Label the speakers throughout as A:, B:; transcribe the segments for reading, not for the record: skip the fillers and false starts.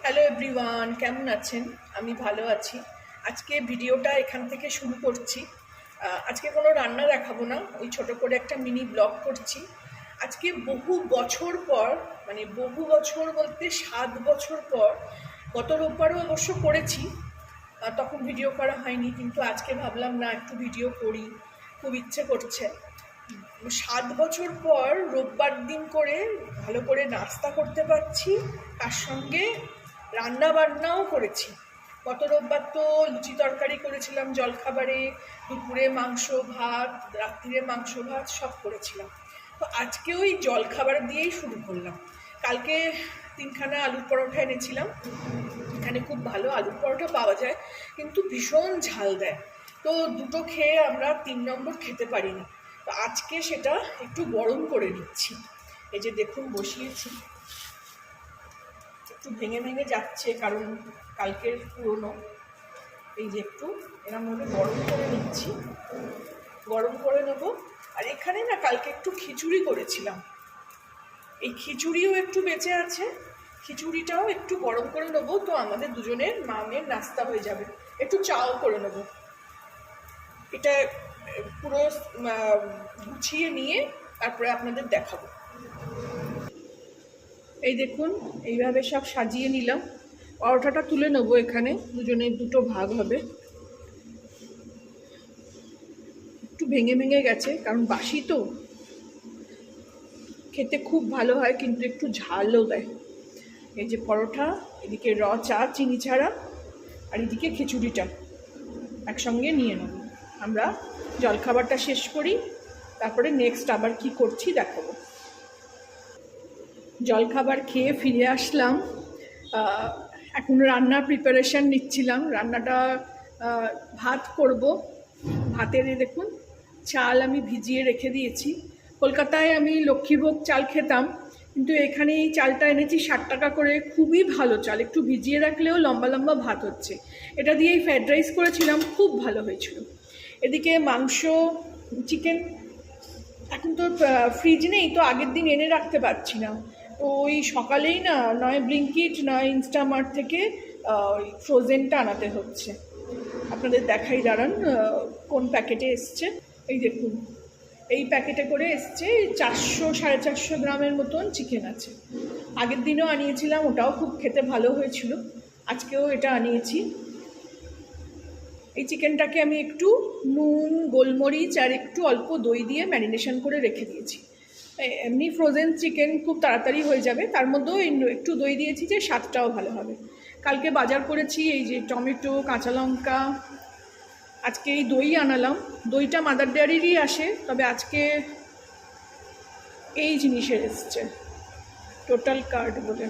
A: Hello everyone, কেমন আছেন? আমি ভালো আছি। আজকে ভিডিওটা এখান থেকে শুরু করছি। আজকে কোনো রান্না দেখাবো না, ওই ছোট করে একটা মিনি ব্লগ করছি। আজকে বহু বছর পর, মানে বহু বছর বলতে 7 বছর পর, গত রোববারও অবশ্য করেছি, তখন ভিডিও করা হয়নি, কিন্তু আজকে ভাবলাম না একটু ভিডিও করি, খুব ইচ্ছে করছে। 7 বছর পর রোববার দিন করে ভালো করে নাস্তা করতে পারছি, তার সঙ্গে রান্না বান্নাও করেছি। গত রোববার তো লুচি তরকারি করেছিলাম জলখাবারে, দুপুরে মাংস ভাত, রাত্রিরে মাংস ভাত সব করেছিলাম। তো আজকে ওই জলখাবার দিয়েই শুরু করলাম। কালকে 3খানা আলুর পরোটা এনেছিলাম। এখানে খুব ভালো আলুর পরোটা পাওয়া যায়, কিন্তু ভীষণ ঝাল দেয়। তো দুটো খেয়ে আমরা 3 নম্বর খেতে পারিনি। তো আজকে সেটা একটু গরম করে নিচ্ছি। এই যে দেখুন বসিয়েছি, একটু ভেঙে ভেঙে যাচ্ছে কারণ কালকের পুরনো। এই যে একটু এরকমভাবে গরম করে নিচ্ছি, গরম করে নেব। আর এখানে না কালকে একটু খিচুড়ি করেছিলাম, এই খিচুড়িও একটু বেঁচে আছে, খিচুড়িটাও একটু গরম করে নেবো। তো আমাদের দুজনের মামের নাস্তা হয়ে যাবে। একটু চাও করে নেব। এটা পুরো গুছিয়ে নিয়ে তারপরে আপনাদের দেখাবো। এই দেখুন, এইভাবে সব সাজিয়ে নিলাম। পরোটাটা তুলে নেবো, এখানে দুজনের দুটো ভাগ হবে। একটু ভেঙে ভেঙে গেছে কারণ বাসি তো, খেতে খুব ভালো হয় কিন্তু একটু ঝালও দেয়। এই যে পরোটা, এদিকে চা চিনি ছাড়া, আর এদিকে খিচুড়িটা একসঙ্গে নিয়ে নেব। আমরা জলখাবারটা শেষ করি, তারপরে নেক্সট আবার কি করছি দেখাবো। জলখাবার খেয়ে ফিরে আসলাম। এখন রান্নার প্রিপারেশান নিচ্ছিলাম। রান্নাটা ভাত করব। ভাতের দেখুন চাল আমি ভিজিয়ে রেখে দিয়েছি। কলকাতায় আমি লক্ষ্মীভোগ চাল খেতাম, কিন্তু এখানে এই চালটা এনেছি 60 টাকা করে। খুবই ভালো চাল, একটু ভিজিয়ে রাখলেও লম্বা লম্বা ভাত হচ্ছে। এটা দিয়েই ফ্রাইড রাইস করেছিলাম, খুব ভালো হয়েছিল। এদিকে মাংস, চিকেন এখন তো ফ্রিজ নেই, তো আগের দিন এনে রাখতে পারছি না। তো ওই সকালেই না নয় ব্লিঙ্কিট নয় ইনস্টামার্ট থেকে ওই ফ্রোজেনটা আনাতে হচ্ছে। আপনাদের দেখাই, দাঁড়ান কোন প্যাকেটে এসছে। এই দেখুন, এই প্যাকেটে করে এসছে 400-450 গ্রামের মতন চিকেন আছে। আগের দিনও আনিয়েছিলাম, ওটাও খুব খেতে ভালো হয়েছিল। আজকেও এটা আনিয়েছি। এই চিকেনটাকে আমি একটু নুন, গোলমরিচ আর একটু অল্প দই দিয়ে ম্যারিনেশন করে রেখে দিয়েছি। এমনি ফ্রোজেন চিকেন খুব তাড়াতাড়ি হয়ে যাবে, তার মধ্যেও একটু দই দিয়েছি যে স্বাদটাও ভালো হবে। কালকে বাজার করেছি এই যে টমেটো, কাঁচা লঙ্কা। আজকে এই দই আনালাম। দইটা মাদার ডেয়ারিরই আসে, তবে আজকে এই জিনিসের এসছে, টোটাল কার্ড বলে।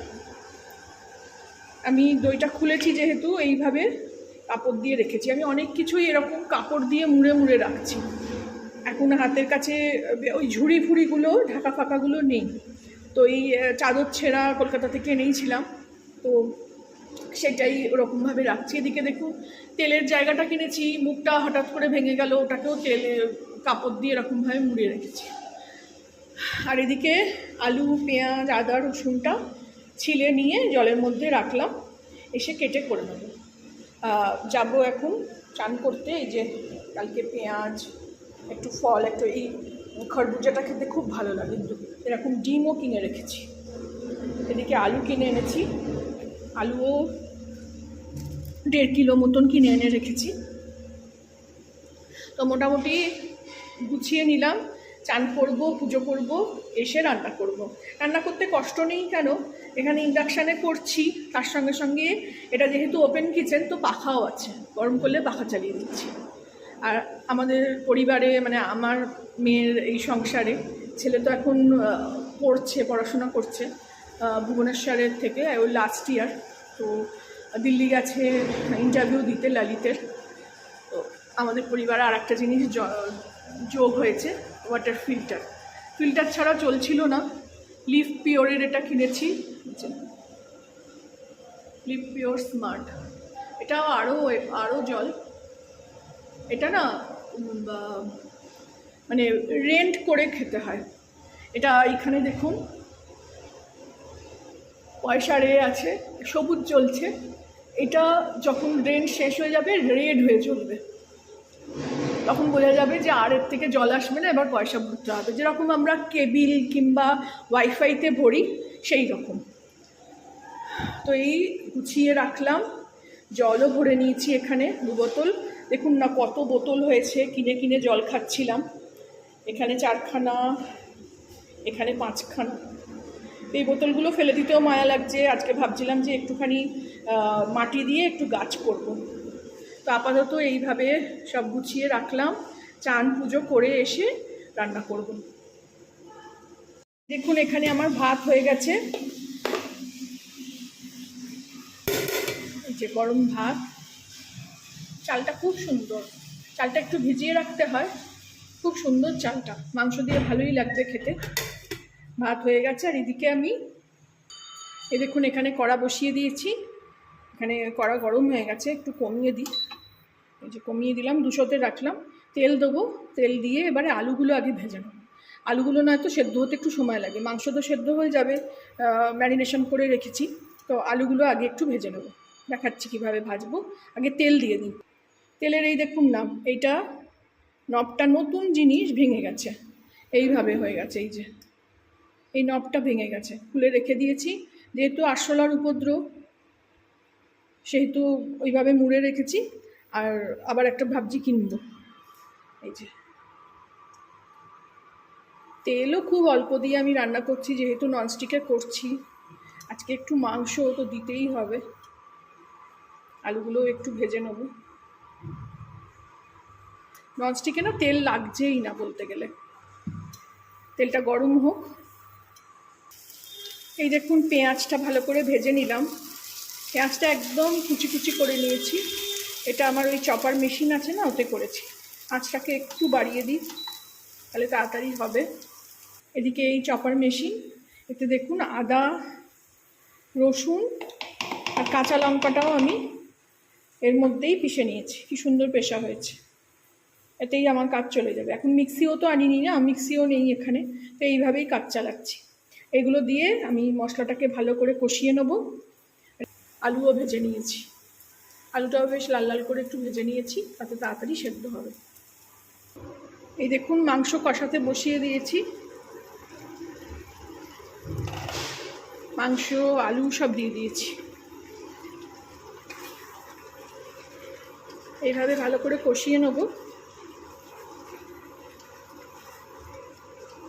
A: আমি দইটা খুলেছি যেহেতু, এইভাবে কাপড় দিয়ে রেখেছি। আমি অনেক কিছুই এরকম কাপড় দিয়ে মুড়ে মুড়ে রাখছি। এখন হাতের কাছে ওই ঝুড়ি ফুড়িগুলো, ঢাকা ফাঁকাগুলো নেই। তো এই চাদর ছেঁড়া কলকাতা থেকে এনেইছিলাম, তো সেটাই ওরকমভাবে রাখছি। এদিকে দেখুন তেলের জায়গাটা কিনেছি, মুখটা হঠাৎ করে ভেঙে গেল, ওটাকেও কাপড় দিয়ে এরকমভাবে মুড়ে রেখেছি। আর এদিকে আলু, পেঁয়াজ, আদা, রসুনটা ছিলে নিয়ে জলের মধ্যে রাখলাম, এসে কেটে করে নেব। যাব এখন চান করতে। এই যে কালকে পেঁয়াজ, একটু ফল, একটু এই খরবুজাটা খেতে খুব ভালো লাগে, কিন্তু এরকম ডিমও কিনে রেখেছি। এদিকে আলু কিনে এনেছি, আলুও 1.5 কিলো মতন কিনে এনে রেখেছি। তো মোটামুটি গুছিয়ে নিলাম। চান করব, পুজো করব, এসে রান্না করব। রান্না করতে কষ্ট নেই কেন, এখানে ইন্ডাকশানে করছি, তার সঙ্গে সঙ্গে এটা যেহেতু ওপেন কিচেন, তো পাখাও আছে, গরম করলে পাখা চালিয়ে দিচ্ছি। আর আমাদের পরিবারে, মানে আমার মেয়ের এই সংসারে, ছেলে তো এখন পড়ছে, পড়াশোনা করছে ভুবনেশ্বরের থেকে, ওই লাস্ট ইয়ার। তো দিল্লি গেছে ইন্টারভিউ দিতে ললিতের। তো আমাদের পরিবারে আর একটা জিনিস যোগ হয়েছে, ওয়াটার ফিল্টার ছাড়া চলছিল না। লিভ পিওরের এটা কিনেছি, লিভ পিওর স্মার্ট। এটাও আরও জল। এটা না মানে রেন্ট করে খেতে হয়। এটা এখানে দেখুন পয়সা রে আছে, সবুজ জ্বলছে, এটা যখন ড্রেন শেষ হয়ে যাবে রেড হয়ে জ্বলবে, তখন বোঝা যাবে যে আর এর থেকে জল আসবে না, এবার পয়সা ভরতে হবে। যেরকম আমরা কেবিল কিংবা ওয়াইফাইতে ভরি সেই রকম। তো এই গুছিয়ে রাখলাম, জলও ভরে নিয়েছি এখানে 2 বোতল। দেখুন না কত বোতল হয়েছে, কিনে কিনে জল খাচ্ছিলাম। এখানে 4খানা, এখানে 5খানা। এই বোতলগুলো ফেলে দিতেও মায়া লাগছে। আজকে ভাবছিলাম যে একটুখানি মাটি দিয়ে একটু গাছ করব। তো আপাতত এইভাবে সব গুছিয়ে রাখলাম, চান পুজো করে এসে রান্না করব। দেখুন এখানে আমার ভাত হয়ে গেছে, এই যে গরম ভাত। চালটা খুব সুন্দর, চালটা একটু ভিজিয়ে রাখতে হয়, খুব সুন্দর চালটা, মাংস দিয়ে ভালোই লাগবে খেতে। ভাত হয়ে গেছে। আর এদিকে আমি এই দেখুন এখানে কড়া বসিয়ে দিয়েছি, এখানে কড়া গরম হয়ে গেছে, একটু কমিয়ে দিই, এই যে কমিয়ে দিলাম, 200-তে রাখলাম। তেল দেবো, তেল দিয়ে এবারে আলুগুলো আগে ভেজে নেব। আলুগুলো নয়তো সেদ্ধ হতে একটু সময় লাগে, মাংস তো সেদ্ধ হয়ে যাবে, ম্যারিনেশন করে রেখেছি। তো আলুগুলো আগে একটু ভেজে নেব, দেখাচ্ছি কীভাবে ভাজবো। আগে তেল দিয়ে দিই। তেলের এই দেখুন না, এইটা নবটা নতুন জিনিস ভেঙে গেছে, এইভাবে হয়ে গেছে, এই যে এই নবটা ভেঙে গেছে, খুলে রেখে দিয়েছি। যেহেতু আরশোলার উপদ্রব সেহেতু ওইভাবে মুড়ে রেখেছি। আর আবার একটা ভাবছি কিনব। এই যে তেলও খুব অল্প দিয়ে আমি রান্না করছি, যেহেতু ননস্টিকে করছি। আজকে একটু মাংস তো দিতেই হবে। আলুগুলো একটু ভেজে নেব। ননস্টিকে না তেল লাগছেই না বলতে গেলে, তেলটা গরম হোক। এই দেখুন পেঁয়াজটা ভালো করে ভেজে নিলাম, পেঁয়াজটা একদম কুচি কুচি করে নিয়েছি। এটা আমার ওই চপার মেশিন আছে না, ওতে করেছি। আঁচটাকে একটু বাড়িয়ে দিই, তাহলে তাড়াতাড়ি হবে। এদিকে এই চপার মেশিন, এতে দেখুন আদা, রসুন আর কাঁচা লঙ্কাটাও আমি এর মধ্যেই পিষে নিয়েছি। কি সুন্দর পেশা হয়েছে, এতেই আমার কাজ চলে যাবে। এখন মিক্সিও তো আনিনি না, মিক্সিও নেই এখানে, তো এইভাবেই কাজ চালাচ্ছি। এগুলো দিয়ে আমি মশলাটাকে ভালো করে কষিয়ে নেব। আলুও ভেজে নিয়েছি, আলুটাও বেশ লাল লাল করে একটু ভেজে নিয়েছি, তাতে তাড়াতাড়ি সেদ্ধ হবে। এই দেখুন মাংস কষাতে বসিয়ে দিয়েছি, মাংস আলু সব দিয়ে দিয়েছি। এইভাবে ভালো করে কষিয়ে নেব।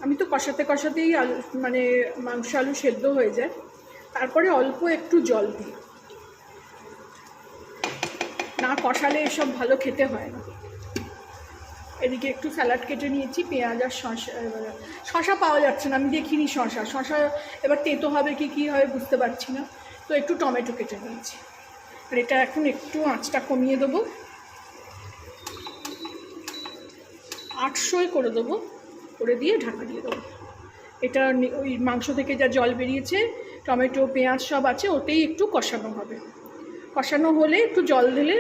A: আমি তো কষাতে কষাতেই আলু মানে মাংস আলু সেদ্ধ হয়ে যায়, তারপরে অল্প একটু জল দিই, না কষালে এসব ভালো খেতে হয় না। এদিকে একটু স্যালাড কেটে নিয়েছি, পেঁয়াজ আর শশা পাওয়া যাচ্ছে না, আমি দেখিনি শশা এবার তেতো হবে কি কী হবে বুঝতে পারছি না, তো একটু টমেটো কেটে নিয়েছি। আর এটা এখন একটু আঁচটা কমিয়ে দেবো, 800 করে দেবো, করে দিয়ে ঢাকা দিয়ে দেবো। এটা ওই মাংস থেকে যা জল বেরিয়েছে, টমেটো পেঁয়াজ সব আছে, ওতেই একটু কষানো হবে। কষানো হলে একটু জল দিলে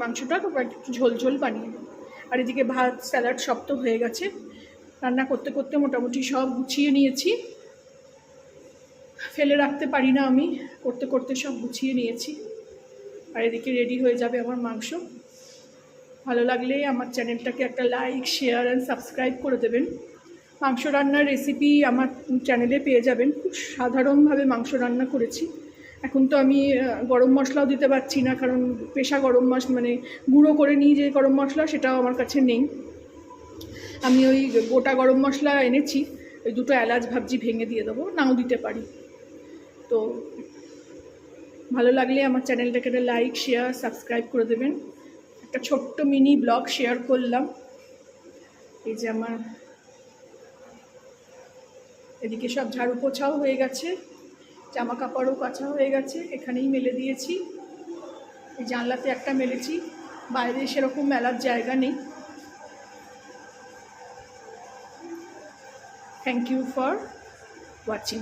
A: মাংসটা একটু ঝোল ঝোল বানিয়ে দেবো। আর এদিকে ভাত স্যালাড সব তো হয়ে গেছে, রান্না করতে করতে মোটামুটি সব গুছিয়ে নিয়েছি, ফেলে রাখতে পারি না আমি, করতে করতে সব গুছিয়ে নিয়েছি। আর এদিকে রেডি হয়ে যাবে আমার মাংস। ভালো লাগলে আমার চ্যানেলটাকে একটা লাইক, শেয়ার অ্যান্ড সাবস্ক্রাইব করে দেবেন। মাংস রান্নার রেসিপি আমার চ্যানেলে পেয়ে যাবেন। খুব সাধারণভাবে মাংস রান্না করেছি। এখন তো আমি গরম মশলাও দিতে পারছি না, কারণ পেশা গরম মশলা মানে গুঁড়ো করে নিই যে গরম মশলা, সেটাও আমার কাছে নেই। আমি ওই গোটা গরম মশলা এনেছি, ওই 2টো এলাচ ভাবছি ভেঙে দিয়ে দেবো, নাও দিতে পারি। তো ভালো লাগলে আমার চ্যানেলটাকে একটা লাইক, শেয়ার, সাবস্ক্রাইব করে দেবেন। একটা ছোট্ট মিনি ব্লগ শেয়ার করলাম। এই যে আমার এদিকে সব ঝাড়ু পোছাও হয়ে গেছে, জামা কাপড়ও কাচা হয়ে গেছে, এখানেই মেলে দিয়েছি। এই জানলাতে একটা মেলেছি, বাইরে সেরকম মেলার জায়গা নেই। Thank you for watching.